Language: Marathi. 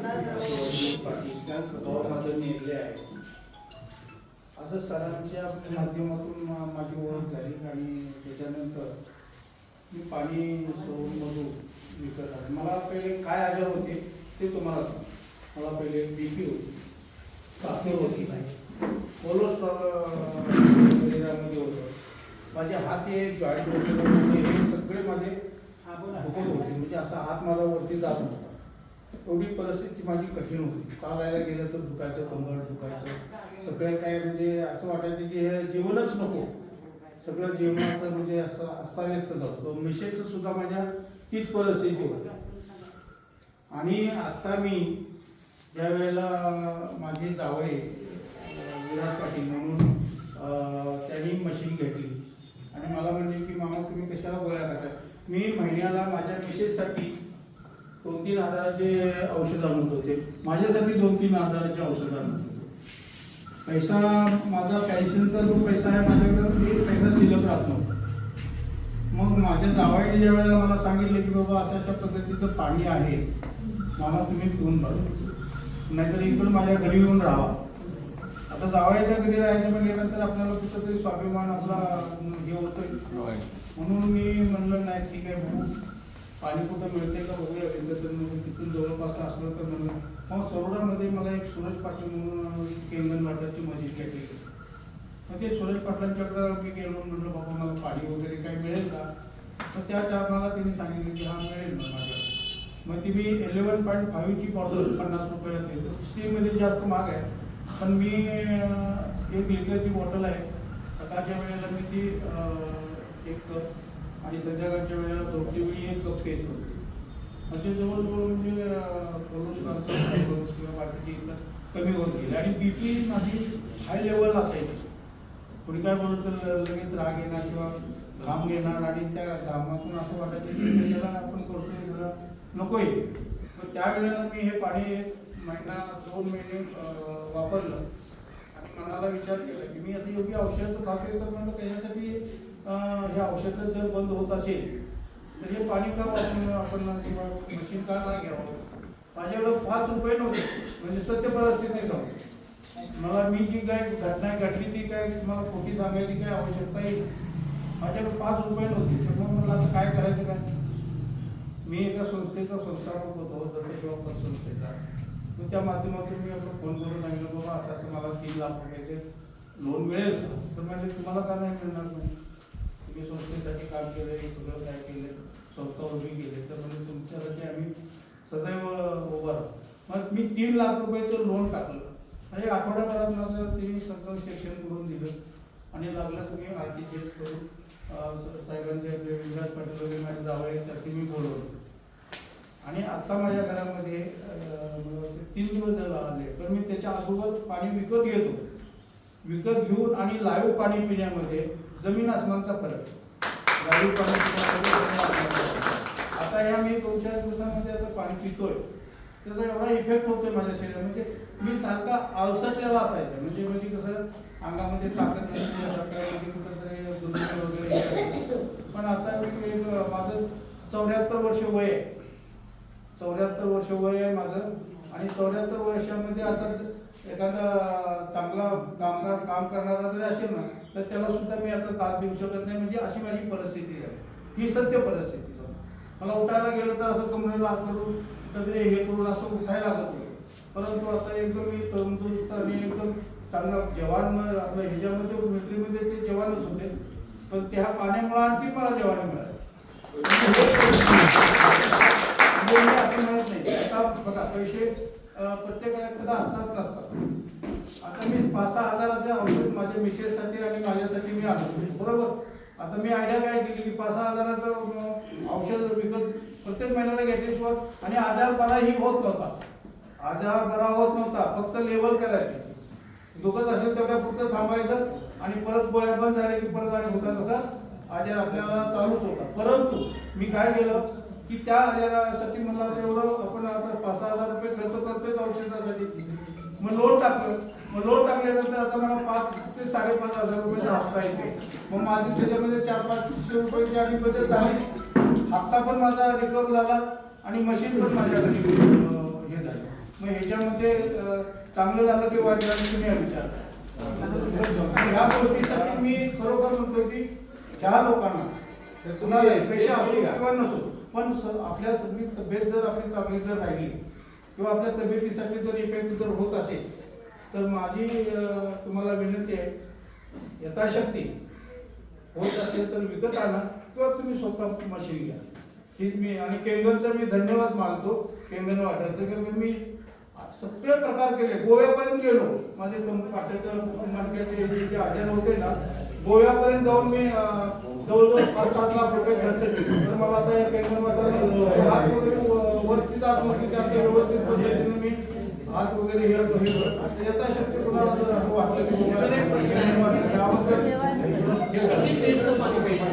पाकिस्तान स्वभावामध्ये नेले आहे असं सरांच्या माध्यमातून माझी ओळख झाली आणि त्याच्यानंतर मी पाणी सोडून विकत आहे. मला पहिले काय आजार होते ते तुम्हाला सांग. मला पहिले BP होती, साखर होती, कोलेस्ट्रॉल शरीरामध्ये होतं, माझे हात हे जॉईंट वगैरे हे सगळे माझे दुखत होते. म्हणजे असा हात माझा वरती जात नव्हता. एवढी परिस्थिती माझी कठीण होती. चालायला गेलं तर दुखायचं, कंबर दुखायचं, सगळं काय म्हणजे असं वाटायचं की हे जीवनच नको. सगळं जीवनाचं म्हणजे असं अस्ताव्यस्त झालं. मिशेचं सुद्धा माझ्या तीच परिस्थिती होती. आणि आता मी ज्या वेळेला माझे जावई विराज पाटील म्हणून त्यांनी मशीन घेतली आणि मला म्हणले की मामा तुम्ही कशाला गोळ्या करता. मी महिन्याला माझ्या मिशेससाठी 2-3 हजाराचे औषध आणत होते. माझ्यासाठी 2-3 हजाराचे औषध आणत होते. पैसा माझा पेन्शनचा जो पैसा आहे माझ्याकडे पैसा शिल्लक राहत नव्हता. मग माझ्या जावयाने ज्या वेळेला मला सांगितलं की बाबा अशा पद्धतीचं पाणी आहे मामा तुम्ही पिऊन बघा, नाहीतर इकडून माझ्या घरी येऊन राहा. आता जावयाच्या घरी राहायचं म्हणल्यानंतर आपल्याला कुठंतरी स्वाभिमान आपला हे होतं. म्हणून मी म्हणलं नाही ठीक आहे बघू पाणी कुठं मिळते का बघूया. तिथून जवळपास असलं तर म्हणलं. मग सरोडामध्ये मला एक सुरेश पाटील म्हणून केंगण वाटरची मशीन घेतली. मग ते सुरेश पाटलांच्याकडं मी गेलो म्हटलं बाबा मला पाणी वगैरे काही मिळेल का. तर त्या टायमाला त्यांनी सांगितलं की हा मिळेल मग माझ्याकडे. मग ती मी 11.5ची बॉटल 50 रुपयाला देतो. स्टीलमध्ये जास्त महाग आहे पण मी 1 लिटरची बॉटल आहे. सकाळच्या वेळेला मी ती 1 कप आणि संध्याकाळच्या वेळेला झोपती वेळी 1 कप घेत होते. म्हणजे जवळजवळ म्हणजे कोलेस्ट्रॉलचं किंवा बाकीची कमी होत गेली. आणि BP माझी हाय लेवल असायची. कोणी काय बोलत तर लगेच राग येणार किंवा घाम येणार आणि त्या घामातून असं वाटायचं की त्याला आपण करतोय जरा नको आहे. तर त्यावेळेला मी हे पाणी 1 महिना 2 महिने वापरलं आणि मनाला विचार केला की मी आता योग्य औषध खातोय तर म्हणलं त्याच्यासाठी हे औषधं जर बंद होत असेल तर हे पाणी का वापरून आपण किंवा मशीन का नाही घ्यावं. माझ्याकडं 5 रुपये नव्हते. म्हणजे सत्य परिस्थिती सांगतो. मला मी जी काय घटना घडली ती काय मला खोटी सांगायची काय आवश्यकता येईल. माझ्याकडे 5 रुपये नव्हते. तर मग मला आता काय करायचं काय. मी एका संस्थेचा संस्थापक होतो दत्तशिवापत संस्थेचा. तर त्या माध्यमातून मी आपलं फोन करून सांगितलं बाबा असं असं मला 3 लाख रुपयाचे लोन मिळेल का. तर म्हणजे तुम्हाला का नाही मिळणार नाही. तुम्ही संस्थेसाठी काम केलं हे सगळं काय केलं संस्था उभी केली तर म्हणजे तुमच्यासाठी आम्ही सदैव उभा राहू. मग मी 3 लाख रुपयाचं लोन टाकलं. म्हणजे आठवड्याभरात माझं ते सगळं सेक्शन करून दिलं आणि लागलंच मी RTGS करून साहेबांचे विराज पाटील वगैरे माझे जावळे त्यासाठी मी बोलवलं. आणि आत्ता माझ्या घरामध्ये 3 दिवस झाले आले तर मी त्याच्या अगोदर पाणी विकत घेतो. विकत घेऊन आणि लाईव्ह पाणी पिण्यामध्ये जमीन आसमानचा फरक. लाईव्ह पाणी पिण्यामध्ये आता या मी 2-4 दिवसांमध्ये असं पाणी पितोय त्याचा एवढा इफेक्ट होतोय माझ्या शरीरात. म्हणजे मी सारखा आळसटलेला असायचा. म्हणजे कसं अंगामध्ये ताकद नसते सकाळी कुठंतरी दुर्बल वगैरे. पण आता एक माझं 74 वर्ष वय आहे. 74 वर्ष वय आहे माझं. आणि 74 वर्षामध्ये आता एखादा चांगला काम करणारा जरी असेल ना तर त्याला सुद्धा मी आता दाद देऊ शकत नाही. म्हणजे अशी माझी परिस्थिती आहे. ही सत्य परिस्थिती. मला उठायला गेलं तर असं कमरेला हात करून कधी हे करून असं उठायला लागत होतं. परंतु आता एकदम मी तंदुरुस्त आणि एकदम चांगला जवान आपल्या ह्याच्यामध्ये मिलिटरीमध्ये ते जवानच होते. पण त्या पाण्यामुळे आणखी मला जवानी मिळाली. असं म्हणत नाही. आता बघा पैसे प्रत्येकाकडे असतात नसतात. आता मी 5-6 हजाराचे औषध माझ्या मिसेससाठी आणि माझ्यासाठी मी आणतो बरोबर. आता मी आयडिया काय केली की 5-6 हजाराचं औषध विकत प्रत्येक महिन्याला घेतल्याशिवाय आणि आजार बराही होत नव्हता. आजार बरा होत नव्हता. फक्त लेवल करायचे. दुखत असेल तेवढ्या पुरतं थांबायचं आणि परत गोळ्या बंद झाल्या की परत आणि होता तसा आजार आपल्याला चालूच होता. परंतु मी काय केलं की त्या आजारासाठी मला एवढं आपण आता 5-6 हजार रुपये खर्च करतोय औषधासाठी. मग लोन टाकलं. मग लोन टाकल्यानंतर आता मला 5 ते 5.5 हजार रुपयाचा हप्ता येते. मग माझी त्याच्यामध्ये 400-500 रुपयाची आणि बचत झाली. हप्ता पण माझा रिकवर झाला आणि मशीन पण माझ्या घरी हे झालं. मग याच्यामध्ये चांगलं झालं की वाईट झालं तुम्ही विचार ह्या गोष्टीसाठी मी खरोखर म्हणतो की ह्या लोकांना कुणाला पेशा असो किंवा नसो पण आपल्या सगळी तब्येत जर आपली चांगली जर राहिली किंवा आपल्या तब्येतीसाठी जर इफेक्ट जर होत असेल तर माझी तुम्हाला विनंती आहे यथाशक्ती होत असेल तर विकत आणा किंवा तुम्ही स्वतः मशीन घ्या. हीच मी आणि केंगनचा मी धन्यवाद मानतो. केंगन वाटायचं की मी सगळे प्रकार केले गोव्यापर्यंत गेलो. माझे पाट्याचं मणक्याचे जे आजार होते ना गोव्यापर्यंत जाऊन मी जवळजवळ 5-7 लाख रुपये खर्च केले. तर मला आता या केंगन वाटायला हात वगैरे वरती जात नव्हती त्यात व्यवस्थित पद्धतीने मी हात वगैरे हे यथाशक्ती कुणाला जर असं वाटलं की गावात